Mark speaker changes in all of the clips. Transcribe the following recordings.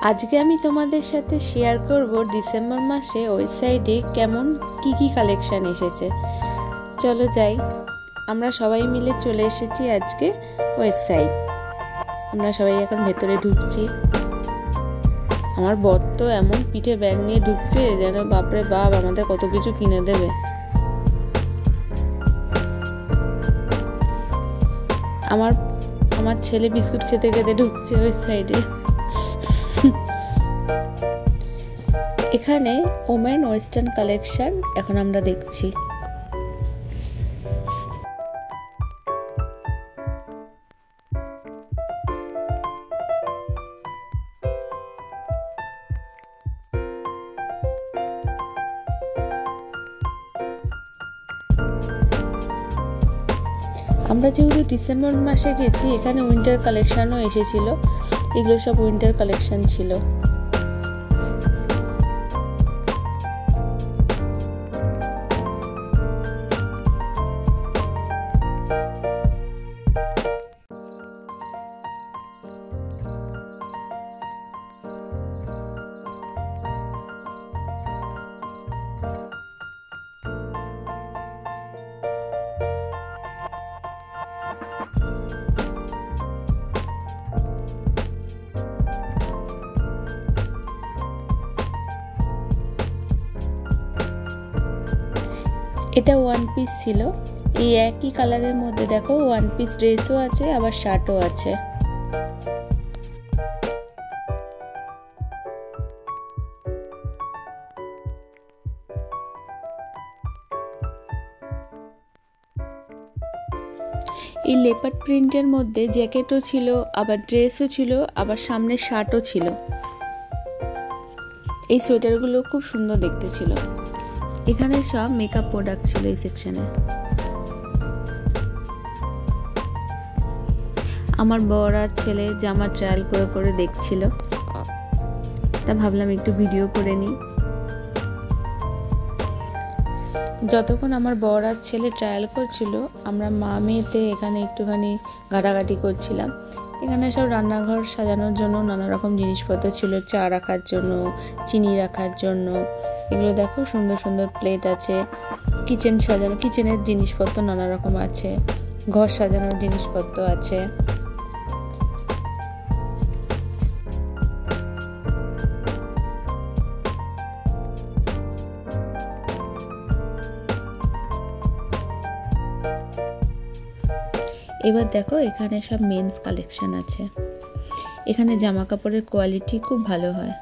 Speaker 1: আজকে আমি তোমাদের সাথে শেয়ার করব ডিসেম্বর মাসে ওয়েবসাইটে কেমন কি কালেকশন এসেছে। চলো যাই, আমরা সবাই মিলে চলে এসেছি আজকে ওয়েবসাইট। আমরা সবাই এখন ভেতরে ঢুকছি। আমার বর তো এমন পিঠে ব্যাগ নিয়ে ঢুকছে যেন বাপরে বাপ আমাদের কত কিছু কিনে দেবে। আমার ছেলে বিস্কুট খেতে খেতে ঢুকছে ওয়েবসাইটে। এখানে ওমেন ওয়েস্টার্ন কালেকশন এখন আমরা দেখছি। আমরা যেহেতু ডিসেম্বর মাসে গেছি, এখানে উইন্টার কালেকশনও এসেছিল। এগুলো সব উইন্টার কালেকশন ছিল। এটা ওয়ান পিস ছিল। এই একই কালারের মধ্যে দেখো ওয়ান পিস ড্রেসও আছে, আবার শার্টও আছে। এই লেপার্ড প্রিন্টের মধ্যে জ্যাকেটও ছিল, আবার ড্রেসও ছিল, আবার সামনে শার্টও ছিল। এই সোয়েটারগুলো খুব সুন্দর দেখতে ছিল। এখানে সব মেকআপ প্রোডাক্ট ছিল এই সেকশনে। আমার বর আর ছেলে জামা ট্রায়াল করে করে দেখছিল, তা ভাবলাম একটু ভিডিও করে নিই। যতক্ষণ আমার বর আর ছেলে ট্রায়াল করছিল, আমরা মা মেয়েতে এখানে একটুখানি ঘাটাঘাটি করছিলাম। এখানে সব রান্নাঘর সাজানোর জন্য নানা রকম জিনিসপত্র ছিল, চা রাখার জন্য, চিনি রাখার জন্য। এগুলো দেখো সুন্দর সুন্দর প্লেট আছে। কিচেন সাজানো, কিচেনের জিনিসপত্র নানা রকম আছে। ঘর সাজানোর জিনিসপত্র আছে। এবার দেখো এখানে সব মেন্স কালেকশন আছে। এখানে জামা কাপড়ের কোয়ালিটি খুব ভালো হয়।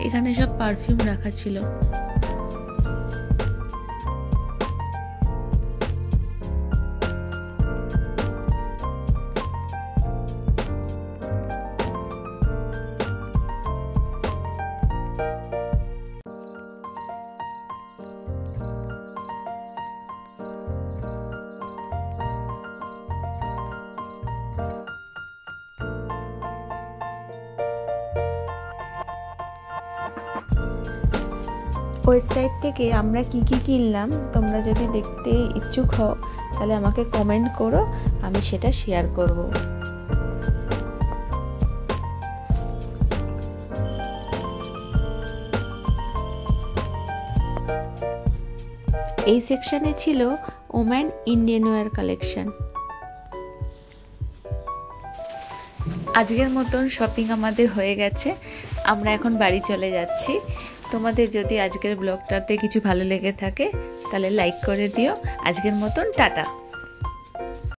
Speaker 1: এখানে সব পারফিউম রাখা ছিল। ওয়েবসাইট থেকে আমরা কি কি কিনলাম তোমরা যদি দেখতে ইচ্ছুক হও তাহলে আমাকে কমেন্ট করো, আমি সেটা শেয়ার করব। এই সেকশনে ছিল ওম্যান ইন্ডিয়ান ওয়্যার কালেকশন। আজকের মতন শপিং আমাদের হয়ে গেছে, আমরা এখন বাড়ি চলে যাচ্ছি। তোমাদের যদি আজকের ব্লগটাতে কিছু ভালো লেগে থাকে তাহলে লাইক করে দিও। আজকের মতন টাটা।